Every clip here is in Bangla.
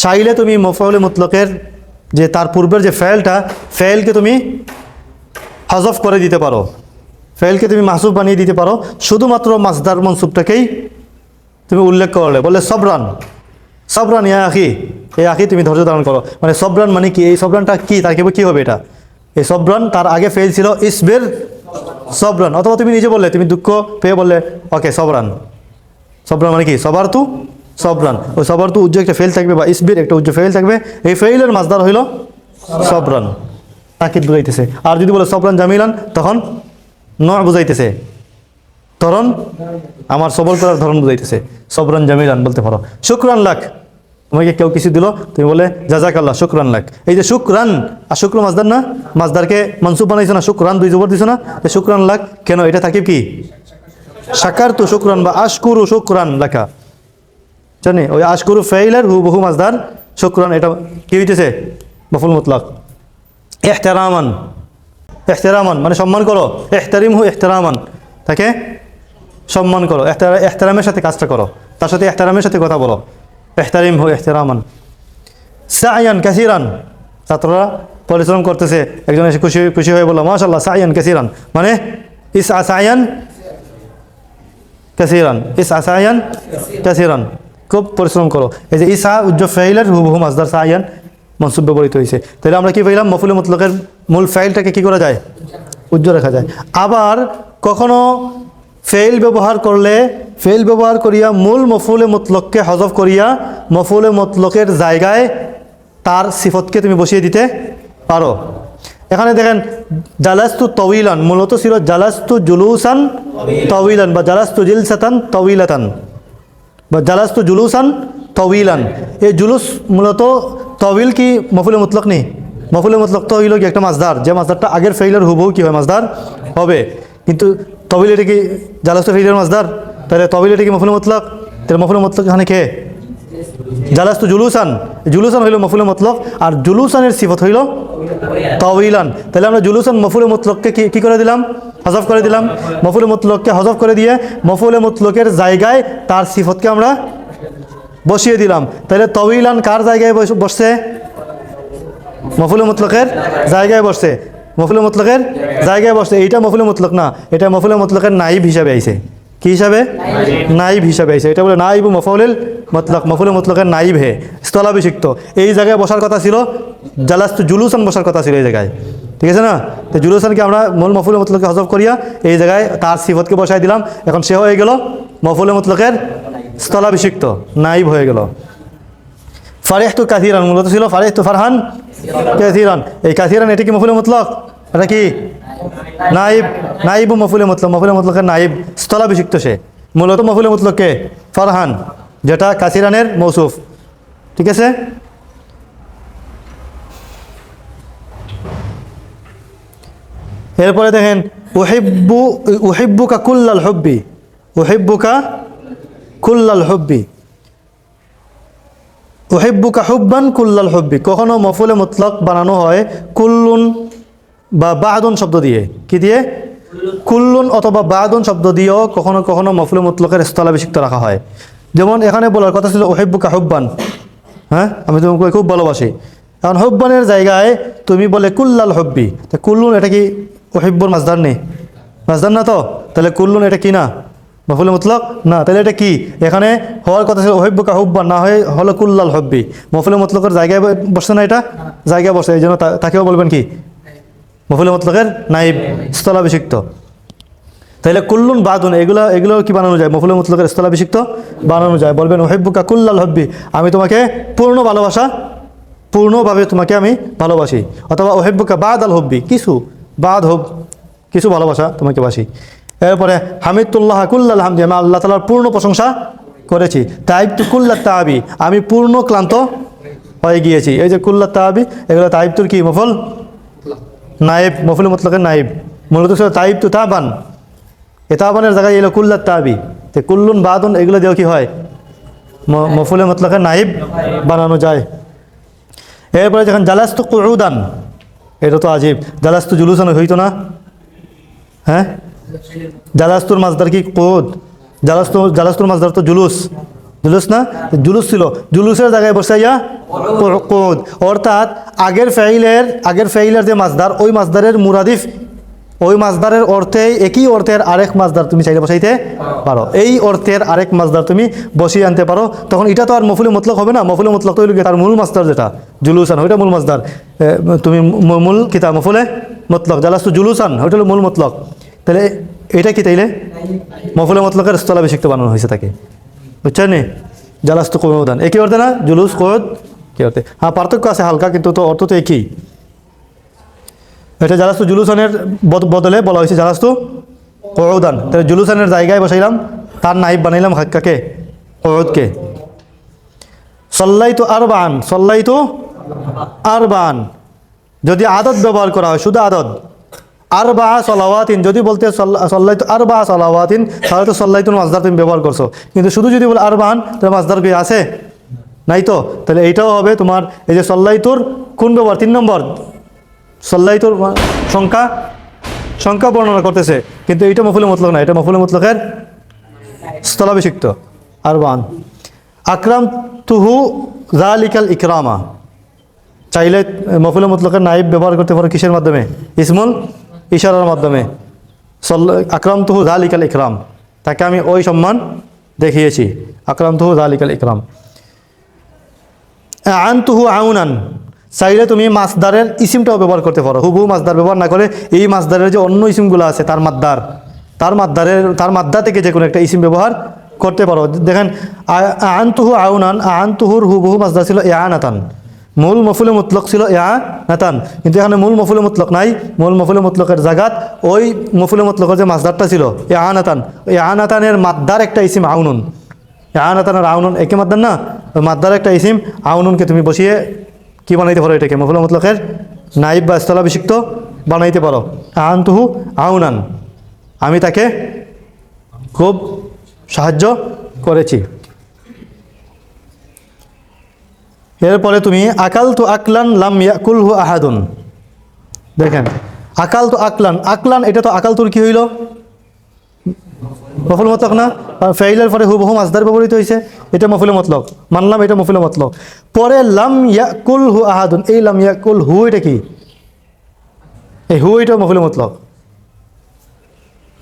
চাইলে তুমি মফউলে মুতলকের যে তার পূর্বের যে ফেলকে তুমি হযফ করে দিতে পারো, ফেলকে তুমি মাহসুব বানিয়ে দিতে পারো, শুধুমাত্র মাসদার মনসুবটাকেই তুমি উল্লেখ করলে, বললে সবরান, সবরান ইয়া আখি, এই আখি তুমি ধৈর্য ধারণ করো। মানে সবরান মানে কি, এই সবরানটা কি, তার কি হবে এটা, এই সবরান তার আগে ফেল ছিল ইসবির সবরান, অথবা তুমি নিজে বললে, তুমি দুঃখ পেয়ে বললে ওকে সবরান, সবরান মানে কি সবার তু সবরান, ওই সবার তু উজ্জ্ব একটা ফেল থাকবে বা ইসবির একটা উজ্জ্ব ফেল থাকবে, এই ফেইলের মাসদার হইল সবরান, তাকিদ বুঝাইতেছে। আর যদি বলে সবরান জামিলান তখন বুঝাইতেছে ধরন, আমার সবর করার ধরন বুঝাইতেছে, সবরান জামিলান বলতে পারো। শুকরান লাক, তোমাকে কেউ কিছু দিল, তুমি বলে জাযাকাল্লাহ শুকরান লাক। এই যে শুকরান আর শুক্র মাসদার না, মাসদারকে মনসুব বানাইছো না, শুকরান দুই জবর দিছো না, শুকরান লাক কেন, এটা তাকিব কি শাকারতু শুকরান বা আশকুরু শুকরান লাকা, জানি ওই আশকুরু ফাইলের হুবহু মাসদার শুকরান, এটা কি হইতেছে মফউল মুতলাক। ইহতিরামান, ইহতিরামান মানে সম্মান করো, ইহতারিমহু ইহতিরামান, তাকে সম্মান করো, ইহতিরামের সাথে কাজটা করো, তার সাথে ইহতিরামের সাথে কথা বলো, ইহতারিমহু ইহতিরামান। সায়ান কাসিরান, ছাত্ররা পরিশ্রম করতেছে, একজন এসে খুশি হয়ে বললো মাশাআল্লাহ সায়ান কাসিরান, মানে ইসআ সায়ান কাসিরান, ইসআ সায়ান কাসিরান, খুব পরিশ্রম করো। এই যে ইসা উজ্জ্ব ফাইলের হুবহু মাসদার সায়ান মনসুব ব্যবহৃত হয়েছে। তাহলে আমরা কি পেলাম, মফউলে মুতলকের মূল ফাইলটাকে কি করা যায়, উজ্জ্ব রাখা যায়। আবার কখনো ফেইল ব্যবহার করলে, ফেইল ব্যবহার করিয়া মূল মফউলে মুতলককে হযফ করিয়া মফউলে মুতলকের জায়গায় তার সিফতকে তুমি বসিয়ে দিতে পারো। এখানে দেখেন জালাস্তু তওয়িলান, মূলত ছিল জালাস্তু জুলুসান তওয়িলান বা জালাস্তু জিলসাতান তওয়িলাতান বা জালাস্তু জুলুসান তওয়িলান। এই জুলুস মূলত তওয়িল কি মফউলে মুতলক নেই, মফউলে মুতলক তো হইল কি একটা মাসদার, যে মাসদারটা আগের ফেইলের হুবহু কি হয় মাসদার হবে, কিন্তু তওয়িল এটা কি জালাস্তু ফেইলের মাসদার, তাহলে তওয়িল এটা কি মফউলে মুতলক, তাহলে মফউলে মুতলক এখানে কে জালাস্তু জুলুসান, জুলুসান হইল মফউলে মুতলক, আর জুলুসানের সিফত হইল তাওয়িলান। তাহলে আমরা জুলুসান মফউলে মুতলককে কি করে দিলাম, হযফ করে দিলাম, মফউলে মুতলককে হযফ করে দিয়ে মফউলে মুতলকের জায়গায় তার সিফতকে আমরা বসিয়ে দিলাম। তাহলে তাওয়িলান কার জায়গায় বসছে, মফউলে মুতলকের জায়গায় বসছে, মফউলে মুতলকের জায়গায় বসছে। এইটা মফউলে মুতলক না, এটা মফউলে মুতলকের নাইব হিসাবে আইছে, কি হিসাবে, নাইব হিসাবে আইছে। এটা বলে নাইব মফউলুল মুতলক, মফউলে মুতলকের নাইব হে স্থলাভিষিক্ত, এই জায়গায় বসার কথা ছিল, জালাস্তু জুলুসান বসার কথা ছিল এই জায়গায়, ঠিক আছে না। তো জুলুসানকে আমরা মূল মফউলে মুতলককে হযফ করিয়া এই জায়গায় তার সিফতকে বসাই দিলাম, এখন সে হয়ে গেল মফউলে মুতলকের স্থলাভিষিক্ত, নাইব হয়ে গেল। ফারিহতু কাসিরান, মূলত ছিল ফারিহতু ফারহান কাসিরান, এই কাসিরান এটা কি মফউলে মুতলক, এটা কি নাইব, নাইব মফউলে মুতলক, মফউলে মুতলকের নাইব স্থলাভিষিক্ত, সে মূলত মফউলে মুতলককে ফারহান, যেটা কাসিরানের মৌসুফ, ঠিক আছে। এরপরে দেখেন উহিব্বুকা কুল্লাল হুব্বি, উহিব্বুকা কুল্লাল হুব্বি, উহিব্বুকা হুব্বান কুল্লাল হুব্বি, কখনো মফউলে মুতলক বানানো হয় কুল্লুন বা বাদুন শব্দ দিয়ে, কি দিয়ে, কুল্লুন অথবা বাদুন শব্দ দিয়েও কখনো কখনো মফউলে মুতলকের স্থলাভিষিক্ত রাখা হয়। যেমন এখানে বলার কথা ছিল উহিব্বুকা হুব্বান, হ্যাঁ আমি তোমাকে খুব ভালোবাসি, এখন হুব্বানের জায়গায় তুমি বলে কুল্লাল হুব্বি, তা কুল্লুন এটা কি উহিব্বুর মাসদার নেই, মাসদার না, তো তাহলে কুল্লুন এটা কি না মফউলে মুতলক না, তাহলে এটা কি, এখানে হওয়ার কথা ছিল উহিব্বুকা হুব্বান, না হয়ে হলো কুল্লাল হুব্বি, মফউলে মুতলকের জায়গায় বসছে না, এটা জায়গায় বসে, এই জন্য তাকেও বলবেন কি মফউলে মুতলকের নাইব স্থলাভিষিক্ত। তাহলে কুল্লুন বাদুন এগুলো কি বানানো যায়, মফউলে মুতলকের স্থলাভিষিক্ত বানানো যায়, বলবেন উহিব্বুকা কুল্লাল হুব্বি, আমি তোমাকে পূর্ণ ভালোবাসা, পূর্ণভাবে তোমাকে আমি ভালোবাসি, অথবা উহিব্বুকা বাদাল হুব্বি, কিছু বাদ হোক, কিছু ভালোবাসা তোমাকে বাসি। এরপরে হামিদুল্লাহ কুল্লাল হামদি, আমি আল্লাহ তাআলার পূর্ণ প্রশংসা করেছি। তাইবতু কুল্লাত তাআবি, আমি পূর্ণ ক্লান্ত হয়ে গিয়েছি। এই যে কুল্লাত তাআবি, এগুলো তাইবতুর কি মফউল নাইব, মফউলে মুতলকের নাইব, মূলত ছিল তাইবতু তাবান, এ তাবানের জায়গায় এলো কুল্লাত তাআবি, তো কুল্লুন বাদুন এগুলো দিয়েও কি হয় মফউলে মুতলকের নাইব বানানো যায়। এরপরে যখন জালাস্তু কুউদান, এটা তো আজীব, জালাস্তু জুলুসান হইতো না, হ্যাঁ জালাস্তুর মাসদার কি কুউদ, জালাস্তুর মাসদার তো জুলুস, জুলুস না, জুলুস ছিল, জুলুসের জায়গায় বসাইয়া কুউদ, অর্থাৎ আগের ফাইলের যে মাসদার, ওই মাসদারের মুরাদিফ, ওই মাসদারের অর্থে একই অর্থের আরেক মাসদার তুমি চাইলে বসাইতে পারো, এই অর্থের আরেক মাসদার তুমি বসিয়ে আনতে পারো। তখন এটা তো আর মফুলে মতলক হবে না, মফুলে মতলক তো হইল তার মূল মাসদার যেটা জুলুসান, ওইটা মূল মাসদার। তুমি মূল কিতা মফুলে মতলক, জালাস্তু জুলুসান, ওইটা হলো মূল মতলক। তাহলে এটা কি তাইলে মফুলে মতলকের স্থলাভিষিক্ত বানানো হয়েছে তাকে, বুঝছেন নি? জালাস্তু কুউদান একই অর্থে না, জুলুস কুউদ কি অর্থে? হ্যাঁ পার্থক্য আছে হালকা, কিন্তু তো অর্থ তো একই। এটা জালাস্তু জুলুসানের বদলে বলা হয়েছে জালাস্তু কুউদান। তাহলে জুলুসানের জায়গায় বসাইলাম, তার নাইব বানাইলাম কাকে? কুউদকে। সাল্লাইতু আরবান, সাল্লাইতু আরবান যদি আদত ব্যবহার করা হয়, শুধু আদত, আরবা সালাওয়াতিন যদি বলতে সাল্লাইতু আরবা সালাওয়াতিন, তাহলে তো সাল্লাইতুর মাসদার তুমি ব্যবহার করছো। কিন্তু শুধু যদি বলে আরবান, তাহলে মাসদার কি আছে? নাই তো। তাহলে এইটাও হবে তোমার এই যে সাল্লাইতুর কোন ব্যবহার? 3 নম্বর, সাল্লাইতুর সংখ্যা বর্ণনা করতেছে, কিন্তু এইটা মফুলে মতলক না, এটা মফুলে মতলকের স্থলাভিষিক্ত আরবান। আকরাম তুহু যালিকাল ইকরামা, চাইলে মফুলে মতলকের নাইব ব্যবহার করতে পারো কিসের মাধ্যমে? ইসমুল ইশারার মাধ্যমে। আকরাম তুহু যালিকাল ইকরাম, তাকে আমি ওই সম্মান দেখিয়েছি। আকরাম তুহু যালিকাল ইকরাম। আনতুহু আউনান, চাইলে তুমি মাসদারের ইসিমটাও ব্যবহার করতে পারো, হুবহু মাসদার ব্যবহার না করে এই মাসদারের যে অন্য ইসিমগুলো আছে তার মাদ্দার থেকে যে কোনো একটা ইসিম ব্যবহার করতে পারো। দেখেন আনতুহু আউনান, আনতুহুর হুবহু মাসদার ছিল ইয়ানাতান, মূল মফুলে মুতলক ছিল ইয়ানাতান, কিন্তু এখানে মূল মফুলে মুতলক নাই। মূল মফুলে মুতলকের জায়গাত ওই মফুলে মুতলকের যে মাসদারটা ছিল ইয়ানাতান, ইয়ানাতানের মাদ্দার একটা ইসিম আউনুন, ইয়ানাতান আর আউনুন একই মাদ্দার না, ওই মাদ্দার একটা ইসিম আউনুনকে তুমি বসিয়ে কি বানাইতে পারো? এটাকে মফুলে মুতলকের নাইব বা স্থলাভিষিক্ত বানাইতে পারো। আনতুহু আউনান, আমি তাকে খুব সাহায্য করেছি। এরপরে তুমি আকাল তু আকলান লাম ইয়াকুলহু আহাদুন, দেখেন আকাল তু আকলান, আকলান এটা তো আকাল তুর কি হইল? মফুল মতলক না, ফাইলের পরে হুবহু মাসদার ব্যবহৃত হয়েছে, এটা মফুলে মতলক, মানলাম এটা মফুলে মতলক। পরে লাম ইয়াকুলহু আহাদুন, এই লাম ইয়াকুলহু এটা কি? এই হু এটা মফুলে মতলক,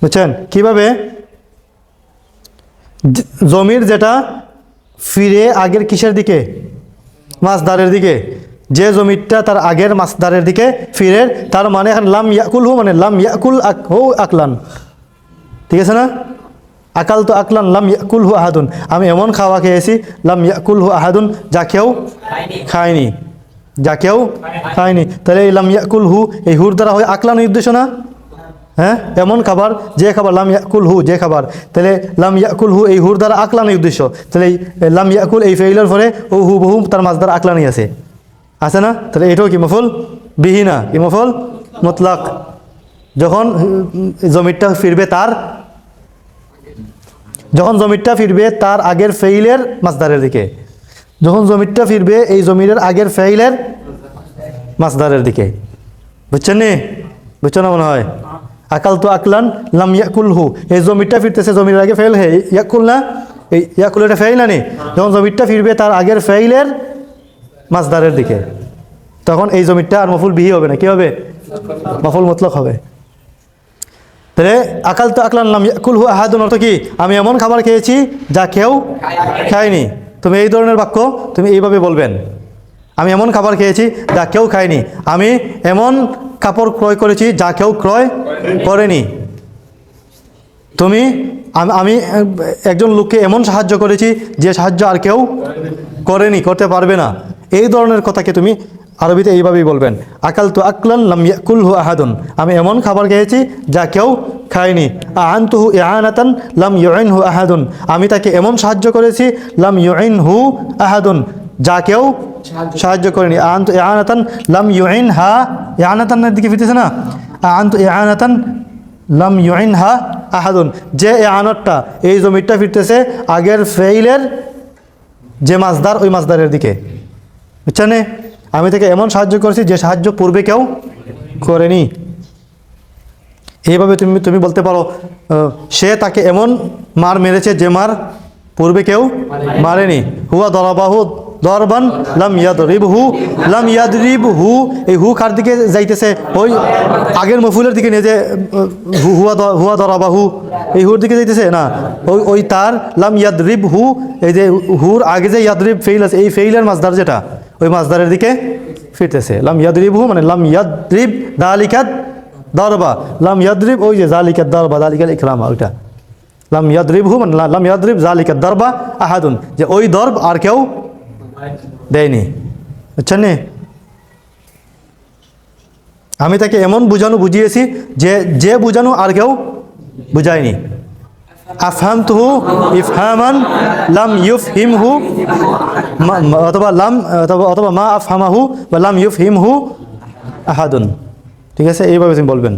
বুঝছেন? কিভাবে? জমির যেটা ফিরে আগের কিসের দিকে? মাসদারের দিকে। যে জমিটা তার আগের মাসদারের দিকে ফিরে, তার মানে এখন লাম ইয়াকুলহু মানে লাম ইয়াকুল হু আকলান, ঠিক আছে না? আকাল তো আকলান লাম ইয়াকুলহু আহাদুন, আমি এমন খাওয়া খেয়েছি লাম ইয়াকুলহু আহাদুন, যা কেউ খায়নি, যা কেউ খায়নি। তাহলে এই লাম ইয়াকুলহু, এই হুর দ্বারা হয় আকলান নির্দেশ না? হ্যাঁ, এমন খাবার যে খাবার, লাম ইয়াকুলহু যে খাবার, তাহলে লাম ইয়াকুলহু এই হুর দ্বারা আকলানি উদ্দেশ্য। তাহলে লাম ইয়াকুল এই ফেইলের পরে ও হু বহু তার মাসদার আকলানি আছে না? তাহলে এটাও কি মফুল বিহি না, কি মফুল মুতলাক। যখন জমিরটা ফিরবে তার আগের ফেইলের মাসদারের দিকে, যখন জমিরটা ফিরবে এই জমিরের আগের ফেইলের মাসদারের দিকে, বুঝছেন নি? বুঝছো না মনে হয়? আকাল তো আকলান লাম ইয়াকুলহু, এই জমিরটা ফিরতেছে, জমির আগে ফেইল, হে ইয়াকুল না, এই ইয়াকুল এটা ফেইল না নি, যখন জমিরটা ফিরবে তার আগের ফেইলের মাসদারের দিকে, তখন এই জমিরটা আর মফুল বিহি হবে না, কি হবে? মফুল মুতলাক হবে। তাহলে আকাল তো আকলান লাম ইয়াকুলহু আহাদুন অর্থ কি? আমি এমন খাবার খেয়েছি যা কেউ খায়নি। তুমি এই ধরনের বাক্য তুমি এইভাবে বলবেন, আমি এমন খাবার খেয়েছি যা কেউ খায়নি, আমি এমন কাপড় ক্রয় করেছি যা কেউ ক্রয় করেনি, আমি একজন লোককে এমন সাহায্য করেছি যে সাহায্য আর কেউ করতে পারবে না। এই ধরনের কথাকে তুমি আরবিতে এইভাবেই বলবেন, আকাল তো আকলান লাম ইয়াকুলহু আহাদুন, আমি এমন খাবার খেয়েছি যা কেউ খায়নি। আনতুহু ইয়ানাতান লাম ইউইনহু আহাদুন, আমি তাকে এমন সাহায্য করেছি লাম ইউইনহু আহাদুন, যা কেউ সাহায্য করেনি। আনতু ইয়ানাতান লাম ইউইনহা, ইয়ানাতানের দিকে ফিরতেছে না, আনতু ইয়ানাতান লাম ইউইনহা আহাদুন, যে ইয়ানাতটা এই জমিরটা ফিরতেছে আগের ফেইলের যে মাসদার, ওই মাসদারের দিকে, বুঝছেন? আমি তাকে এমন সাহায্য করেছি যে সাহায্য পূর্বে কেউ করেনি। এইভাবে তুমি বলতে পারো সে তাকে এমন মার মেরেছে যে মার পূর্বে কেউ মারেনি। হুয়া দরাবাহু দরবান লাম ইয়াদরিবহু, লাম ইয়াদরিবহু, এই হু কার দিকে যাইতেছে? ওই আগের মফুলের দিকে নিয়ে যে হুয়া দরাবাহু, এই হুর দিকে যাইতেছে না, ওই তার লাম ইয়াদরিবহু, এই যে হুর আগে যে ইয়াদরিব ফেইল আছে, এই ফেইলের মাসদার যেটা, ওই মাসদারের দিকে ফিরতেছে। লাম ইয়াদরিবহু মানে লাম ইয়াদরিব দালিকাত দরবা, লাম ইয়াদরিব ওই যে জালিকাত দরবা, জালিকাল ইকরামা, ওইটা লাম ইয়াদরিবহু মানে লাম ইয়াদরিব জালিকাত দরবা আহাদুন, যে ওই দরব আর কেউ দেয়নি। বুঝছেন নি? আমি তাকে এমন বুঝিয়েছি যে বুঝানো আর কেউ বুঝায়নি। আফহামতুহু ইফহামান লাম ইউফহিমহু, অথবা মা আফহামাহু বা লাম ইউফহিমহু আহাদুন। ঠিক আছে, এইভাবে তুমি বলবেন।